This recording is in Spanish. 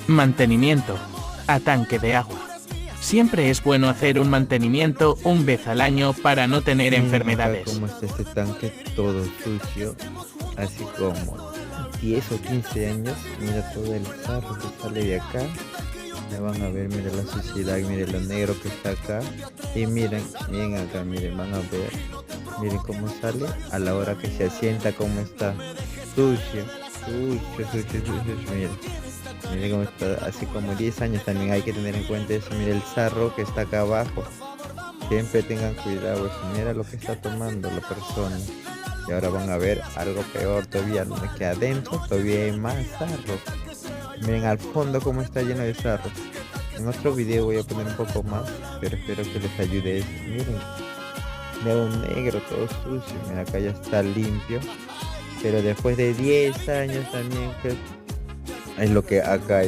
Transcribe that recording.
Mantenimiento. A tanque de agua. Siempre es bueno hacer un mantenimiento una vez al año para no tener Miren acá enfermedades. cómo está este tanque todo sucio, así como 10 o 15 años. Mira todo el sarro que sale de acá. Ya van a ver, miren la suciedad, miren lo negro que está acá. Y miren acá, miren, van a ver. Miren cómo sale a la hora que se asienta, cómo está sucio, sucio, miren. Miren cómo está, así como 10 años también hay que tener en cuenta eso. Miren el sarro que está acá abajo. Siempre tengan cuidado, eso. Mira lo que está tomando la persona. Y ahora van a ver algo peor todavía, que adentro todavía hay más sarro. Miren al fondo cómo está lleno de sarro. En otro video voy a poner un poco más, pero espero que les ayude eso. Miren un negro todo sucio. Mira acá ya está limpio. Pero después de 10 años también, que es lo que acá hay, ¿no?